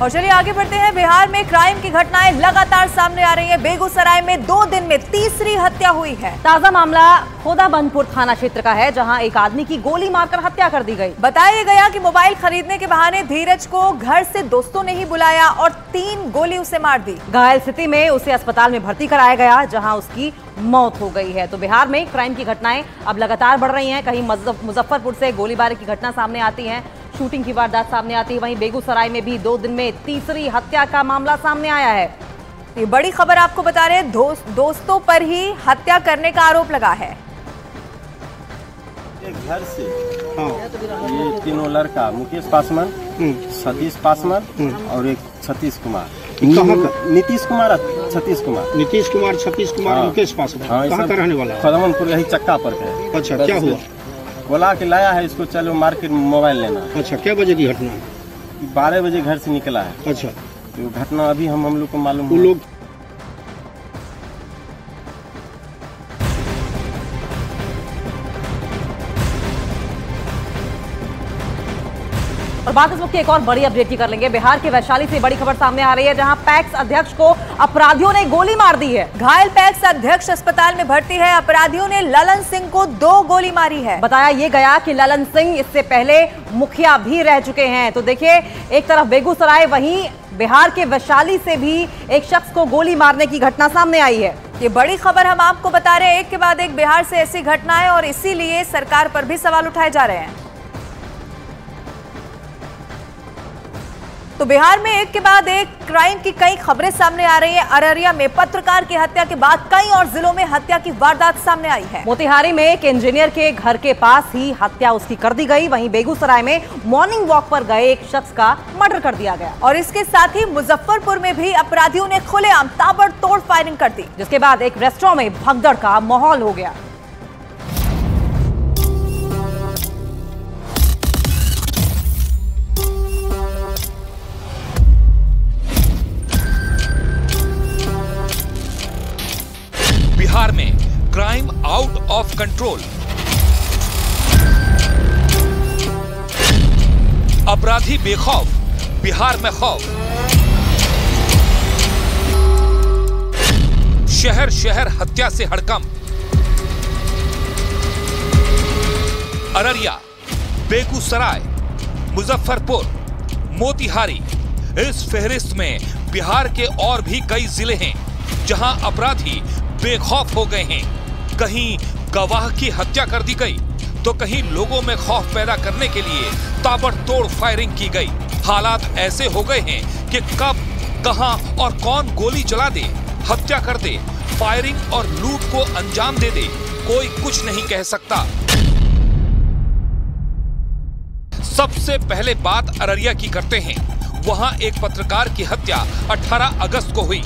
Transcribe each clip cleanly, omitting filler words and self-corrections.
और चलिए आगे बढ़ते हैं। बिहार में क्राइम की घटनाएं लगातार सामने आ रही हैं। बेगूसराय में 2 दिन में तीसरी हत्या हुई है। ताजा मामला खोदाबंदपुर थाना क्षेत्र का है, जहां एक आदमी की गोली मारकर हत्या कर दी गई। बताया गया कि मोबाइल खरीदने के बहाने धीरज को घर से दोस्तों ने ही बुलाया और 3 गोली उसे मार दी। घायल स्थिति में उसे अस्पताल में भर्ती कराया गया, जहां उसकी मौत हो गई है। तो बिहार में क्राइम की घटनाएं अब लगातार बढ़ रही हैं। कहीं मुजफ्फरपुर से गोलीबारी की घटना सामने आती है, शूटिंग की वारदात सामने आती है। वहीं बेगूसराय में भी 2 दिन में तीसरी हत्या का मामला सामने आया है। ये बड़ी खबर आपको बता रहे हैं, दोस्तों पर ही हत्या करने का आरोप लगा है। एक घर से ये तीनों लड़का मुकेश पासवान, सतीश पासवान और एक सतीश कुमार, नीतीश कुमार, सतीश कुमार, मुकेश पासवान कहाँ का रहने वाला है? खोदाबंदपुर, यही चक्का पर का है। अच्छा, क्या हुआ? बोला कि लाया है इसको, चलो मार्केट में मोबाइल लेना। अच्छा, क्या बजे की घटना? 12 बजे घर से निकला है। अच्छा, तो घटना अभी हम लोग को मालूम वो लोग और बात इस वक्त की एक और बड़ी अपडेट की कर लेंगे। बिहार के वैशाली से बड़ी खबर सामने आ रही है, जहां पैक्स अध्यक्ष को अपराधियों ने गोली मार दी है। घायल पैक्स अध्यक्ष अस्पताल में भर्ती है। अपराधियों ने ललन सिंह को 2 गोली मारी है। बताया ये गया कि ललन सिंह इससे पहले मुखिया भी रह चुके हैं। तो देखिए, एक तरफ बेगूसराय, वहीं बिहार के वैशाली से भी एक शख्स को गोली मारने की घटना सामने आई है। ये बड़ी खबर हम आपको बता रहे हैं। एक के बाद एक बिहार से ऐसी घटनाएं, और इसीलिए सरकार पर भी सवाल उठाए जा रहे हैं। तो बिहार में एक के बाद एक क्राइम की कई खबरें सामने आ रही हैं। अररिया में पत्रकार की हत्या के बाद कई और जिलों में हत्या की वारदात सामने आई है। मोतिहारी में एक इंजीनियर के घर के पास ही हत्या उसकी कर दी गई। वहीं बेगूसराय में मॉर्निंग वॉक पर गए एक शख्स का मर्डर कर दिया गया। और इसके साथ ही मुजफ्फरपुर में भी अपराधियों ने खुलेआम ताबड़तोड़ फायरिंग कर दी, जिसके बाद एक रेस्टोरेंट में भगदड़ का माहौल हो गया। बिहार में क्राइम आउट ऑफ कंट्रोल, अपराधी बेखौफ, बिहार में खौफ। शहर शहर हत्या से हड़कंप। अररिया, बेगूसराय, मुजफ्फरपुर, मोतिहारी, इस फहरिस्त में बिहार के और भी कई जिले हैं जहां अपराधी बेखौफ हो गए हैं। कहीं गवाह की हत्या कर दी गई, तो कहीं लोगों में खौफ पैदा करने के लिए ताबड़तोड़ फायरिंग की गई। हालात ऐसे हो गए हैं कि कब, कहां और कौन गोली चला दे, हत्या कर दे, फायरिंग और लूट को अंजाम दे दे, कोई कुछ नहीं कह सकता। सबसे पहले बात अररिया की करते हैं। वहां एक पत्रकार की हत्या 18 अगस्त को हुई।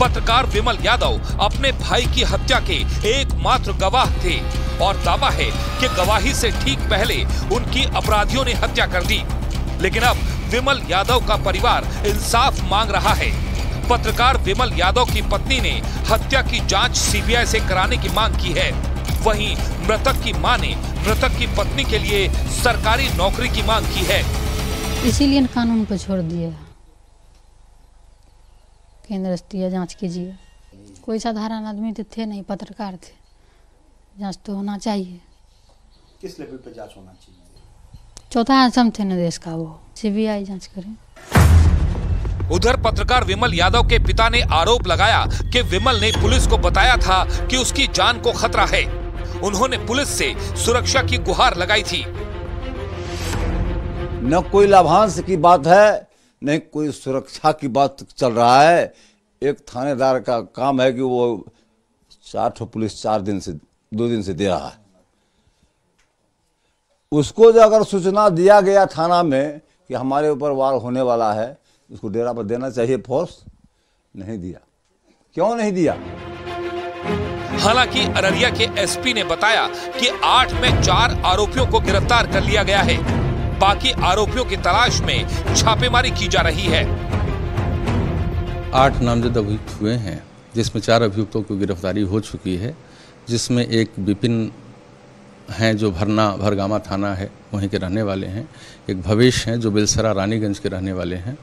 पत्रकार विमल यादव अपने भाई की हत्या के एकमात्र गवाह थे और दावा है कि गवाही से ठीक पहले उनकी अपराधियों ने हत्या कर दी। लेकिन अब विमल यादव का परिवार इंसाफ मांग रहा है। पत्रकार विमल यादव की पत्नी ने हत्या की जांच सीबीआई से कराने की मांग की है। वहीं मृतक की मां ने मृतक की पत्नी के लिए सरकारी नौकरी की मांग की है। इसीलिए कानून को छोड़ दिया। केंद्र राष्ट्रीय जांच कीजिए। कोई साधारण आदमी तो थे नहीं, पत्रकार थे। जांच तो होना चाहिए। किस लेवल पे जांच होना चाहिए? चौथा आसम थे न देश का, वो सीबीआई जांच करे। उधर पत्रकार विमल यादव के पिता ने आरोप लगाया कि विमल ने पुलिस को बताया था कि उसकी जान को खतरा है। उन्होंने पुलिस से सुरक्षा की गुहार लगाई थी। न कोई लाभांश की बात है, नहीं कोई सुरक्षा की बात चल रहा है। एक थानेदार का काम है कि वो 4 पुलिस 2 दिन से दे रहा है। उसको जो अगर सूचना दिया गया थाना में कि हमारे ऊपर वार होने वाला है, उसको डेरा पर देना चाहिए फोर्स, नहीं दिया। क्यों नहीं दिया? हालांकि अररिया के एसपी ने बताया कि 8 में 4 आरोपियों को गिरफ्तार कर लिया गया है। बाकी आरोपियों की तलाश में छापेमारी की जा रही है। 8 नामजद अभियुक्त हुए हैं, जिसमें 4 अभियुक्तों की गिरफ्तारी हो चुकी है, जिसमें एक विपिन हैं जो भरगामा थाना है वहीं के रहने वाले हैं, एक भवेश हैं जो बेलसरा रानीगंज के रहने वाले हैं,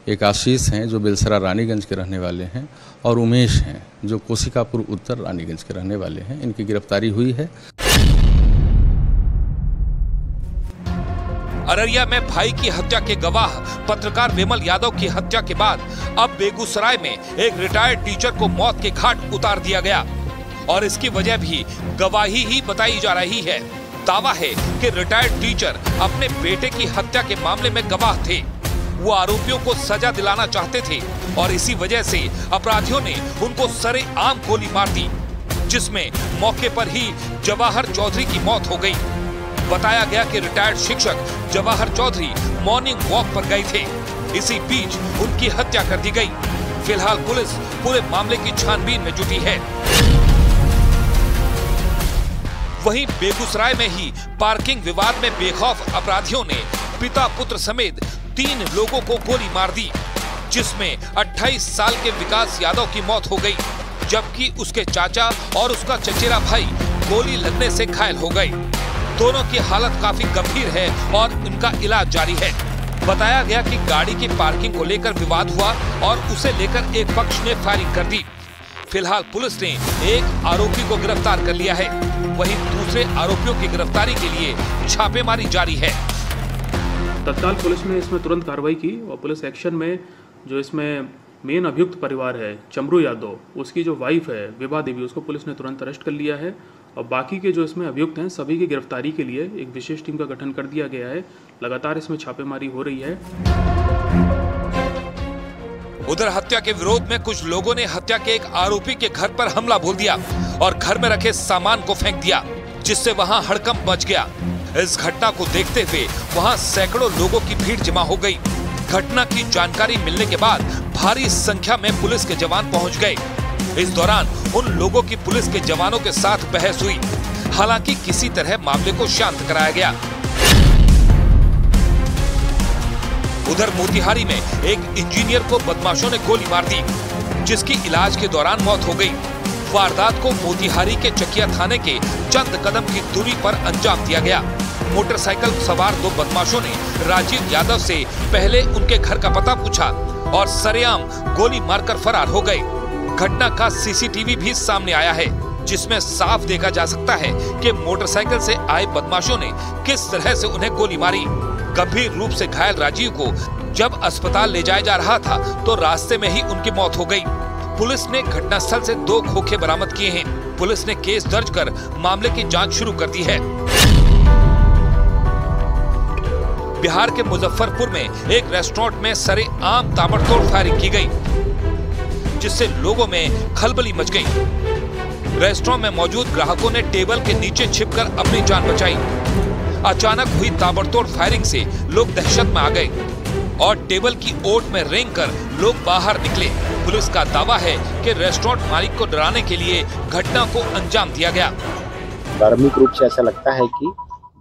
एक आशीष हैं जो बेलसरा रानीगंज के रहने वाले हैं, और उमेश हैं जो कोशिकापुर उत्तर रानीगंज के रहने वाले हैं। इनकी गिरफ्तारी हुई है। अररिया में भाई की हत्या के गवाह पत्रकार विमल यादव की हत्या के बाद अब बेगूसराय में एक रिटायर्ड टीचर को मौत के घाट उतार दिया गया, और इसकी वजह भी गवाही ही बताई जा रही है। दावा है कि रिटायर्ड टीचर अपने बेटे की हत्या के मामले में गवाह थे। वो आरोपियों को सजा दिलाना चाहते थे और इसी वजह से अपराधियों ने उनको सरेआम गोली मार दी, जिसमें मौके पर ही जवाहर चौधरी की मौत हो गई। बताया गया कि रिटायर्ड शिक्षक जवाहर चौधरी मॉर्निंग वॉक पर गए थे। इसी बीच उनकी हत्या कर दी गई। फिलहाल पुलिस पूरे मामले की छानबीन में जुटी है। वहीं बेगूसराय में ही पार्किंग विवाद में बेखौफ अपराधियों ने पिता पुत्र समेत 3 लोगों को गोली मार दी, जिसमें 28 साल के विकास यादव की मौत हो गई, जबकि उसके चाचा और उसका चचेरा भाई गोली लगने से घायल हो गए। दोनों की हालत काफी गंभीर है और उनका इलाज जारी है। बताया गया कि गाड़ी की पार्किंग को लेकर विवाद हुआ और उसे लेकर एक पक्ष ने फायरिंग कर दी। फिलहाल पुलिस ने एक आरोपी को गिरफ्तार कर लिया है, वहीं दूसरे आरोपियों की गिरफ्तारी के लिए छापेमारी जारी है। तत्काल पुलिस ने इसमें तुरंत कार्रवाई की और पुलिस एक्शन में जो इसमें मेन अभियुक्त परिवार है चमरू यादव, उसकी जो वाइफ है विभा देवी, उसको पुलिस ने तुरंत अरेस्ट कर लिया है। और बाकी के जो इसमें अभियुक्त हैं सभी की गिरफ्तारी के लिए एक विशेष टीम का गठन कर दिया गया है। लगातार इसमें छापेमारी हो रही है। उधर हत्या के विरोध में कुछ लोगों ने हत्या के एक आरोपी के घर पर हमला बोल दिया और घर में रखे सामान को फेंक दिया, जिससे वहां हड़कंप मच गया। इस घटना को देखते हुए वहां सैकड़ों लोगों की भीड़ जमा हो गई। घटना की जानकारी मिलने के बाद भारी संख्या में पुलिस के जवान पहुंच गए। इस दौरान उन लोगों की पुलिस के जवानों के साथ बहस हुई। हालांकि किसी तरह मामले को शांत कराया गया। उधर मोतिहारी में एक इंजीनियर को बदमाशों ने गोली मार दी, जिसकी इलाज के दौरान मौत हो गई। वारदात को मोतिहारी के चकिया थाने के चंद कदम की दूरी पर अंजाम दिया गया। मोटरसाइकिल सवार 2 बदमाशों ने राजीव यादव से पहले उनके घर का पता पूछा और सरेआम गोली मारकर फरार हो गए। घटना का सीसीटीवी भी सामने आया है, जिसमें साफ देखा जा सकता है कि मोटरसाइकिल से आए बदमाशों ने किस तरह से उन्हें गोली मारी। गंभीर रूप से घायल राजीव को जब अस्पताल ले जाया जा रहा था तो रास्ते में ही उनकी मौत हो गई। पुलिस ने घटनास्थल से 2 खोखे बरामद किए हैं। पुलिस ने केस दर्ज कर मामले की जांच शुरू कर दी है। बिहार के मुजफ्फरपुर में एक रेस्टोरेंट में सरेआम ताबड़तोड़ फायरिंग की गई, जिससे लोगों में खलबली मच गई। रेस्टोरेंट में मौजूद ग्राहकों ने टेबल के नीचे छिपकर अपनी जान बचाई। अचानक हुई ताबड़तोड़ फायरिंग से लोग दहशत में आ गए और टेबल की ओट में रेंगकर लोग बाहर निकले। पुलिस का दावा है कि रेस्टोरेंट मालिक को डराने के लिए घटना को अंजाम दिया गया। धार्मिक रूप से ऐसा लगता है कि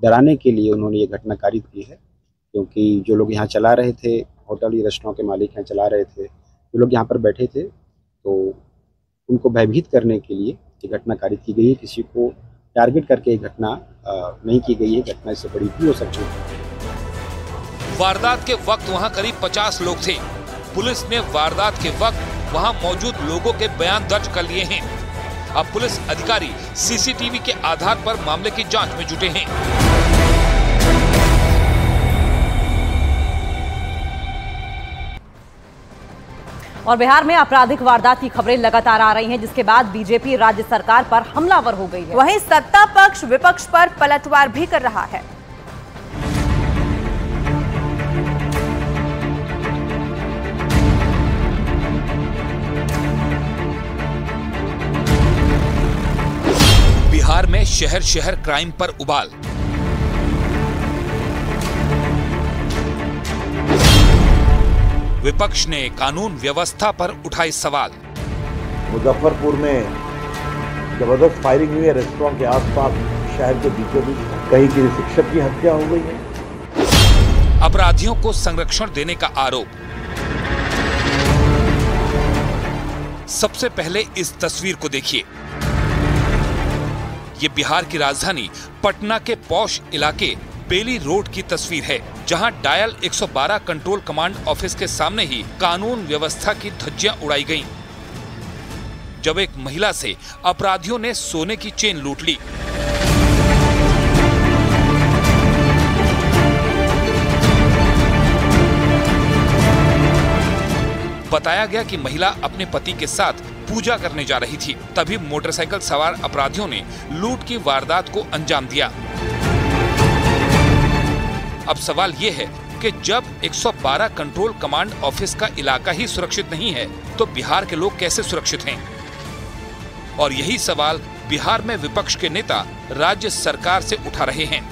डराने के लिए उन्होंने ये घटना कारित की है, क्योंकि जो लोग यहाँ चला रहे थे, होटल या रेस्टोरेंट के मालिक यहाँ चला रहे थे, जो लोग यहाँ पर बैठे थे, तो उनको भयभीत करने के लिए ये घटना कारित की गई है। किसी को टारगेट करके ये घटना नहीं की गई है। घटना इससे बड़ी भी हो सकती है। वारदात के वक्त वहां करीब 50 लोग थे। पुलिस ने वारदात के वक्त वहां मौजूद लोगों के बयान दर्ज कर लिए हैं। अब पुलिस अधिकारी सीसीटीवी के आधार पर मामले की जांच में जुटे हैं। और बिहार में आपराधिक वारदात की खबरें लगातार आ रही हैं, जिसके बाद बीजेपी राज्य सरकार पर हमलावर हो गई है। वहीं सत्ता पक्ष विपक्ष पर पलटवार भी कर रहा है। बिहार में शहर शहर क्राइम पर उबाल। विपक्ष ने कानून व्यवस्था पर उठाए सवाल। मुजफ्फरपुर में जबरदस्त फायरिंग हुई है। रेस्टोरेंट के आसपास शहर के बीचों बीच कहीं किसी शिक्षक की हत्या हो गई है। अपराधियों को संरक्षण देने का आरोप। सबसे पहले इस तस्वीर को देखिए। ये बिहार की राजधानी पटना के पौष इलाके बेली रोड की तस्वीर है, जहां डायल 112 कंट्रोल कमांड ऑफिस के सामने ही कानून व्यवस्था की धज्जियां उड़ाई गईं, जब एक महिला से अपराधियों ने सोने की चेन लूट ली। बताया गया कि महिला अपने पति के साथ पूजा करने जा रही थी, तभी मोटरसाइकिल सवार अपराधियों ने लूट की वारदात को अंजाम दिया। अब सवाल ये है कि जब 112 कंट्रोल कमांड ऑफिस का इलाका ही सुरक्षित नहीं है, तो बिहार के लोग कैसे सुरक्षित हैं? और यही सवाल बिहार में विपक्ष के नेता राज्य सरकार से उठा रहे हैं।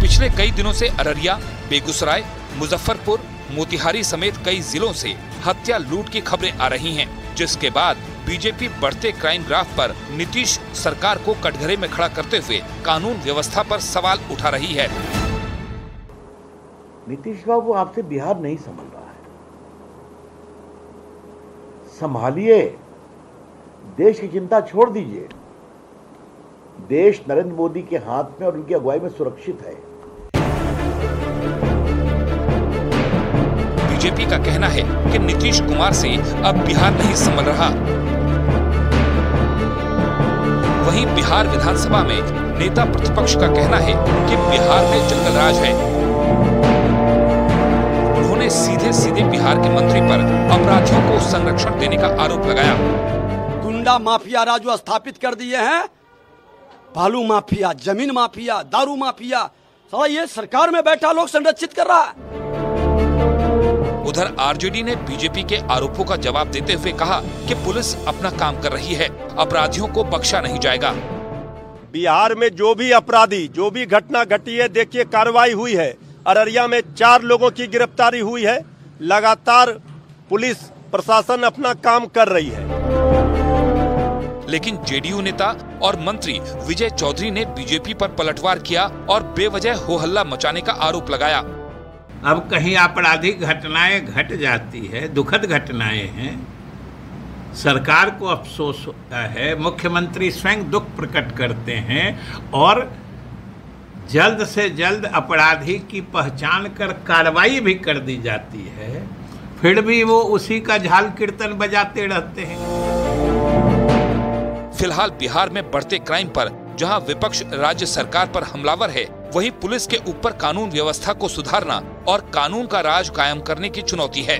पिछले कई दिनों से अररिया, बेगूसराय, मुजफ्फरपुर, मोतिहारी समेत कई जिलों से हत्या लूट की खबरें आ रही हैं, जिसके बाद बीजेपी बढ़ते क्राइम ग्राफ पर नीतीश सरकार को कटघरे में खड़ा करते हुए कानून व्यवस्था पर सवाल उठा रही है। नीतीश बाबू, आपसे बिहार नहीं संभल रहा है, संभालिए, देश की चिंता छोड़ दीजिए। देश नरेंद्र मोदी के हाथ में और उनकी अगुवाई में सुरक्षित है। बीजेपी का कहना है कि नीतीश कुमार से अब बिहार नहीं संभल रहा। वहीं बिहार विधानसभा में नेता प्रतिपक्ष का कहना है कि बिहार में जंगलराज है। उन्होंने सीधे सीधे बिहार के मंत्री पर अपराधियों को संरक्षण देने का आरोप लगाया। गुंडा माफिया राजू स्थापित कर दिए हैं, बालू माफिया, जमीन माफिया, दारू माफिया, साला ये सरकार में बैठा लोग संरक्षित कर रहा है। उधर आरजेडी ने बीजेपी के आरोपों का जवाब देते हुए कहा कि पुलिस अपना काम कर रही है, अपराधियों को बख्शा नहीं जाएगा। बिहार में जो भी अपराधी, जो भी घटना घटी है, देखिए कार्रवाई हुई है। अररिया में 4 लोगों की गिरफ्तारी हुई है। लगातार पुलिस प्रशासन अपना काम कर रही है। लेकिन जेडीयू नेता और मंत्री विजय चौधरी ने बीजेपी पर पलटवार किया और बेवजह हो हल्ला मचाने का आरोप लगाया। अब कहीं आपराधिक घटनाएं घट जाती है, दुखद घटनाएं हैं, सरकार को अफसोस होता है, मुख्यमंत्री स्वयं दुख प्रकट करते हैं और जल्द से जल्द अपराधी की पहचान कर कार्रवाई भी कर दी जाती है, फिर भी वो उसी का झाल कीर्तन बजाते रहते हैं। फिलहाल बिहार में बढ़ते क्राइम पर जहां विपक्ष राज्य सरकार पर हमलावर है, वहीं पुलिस के ऊपर कानून व्यवस्था को सुधारना और कानून का राज कायम करने की चुनौती है।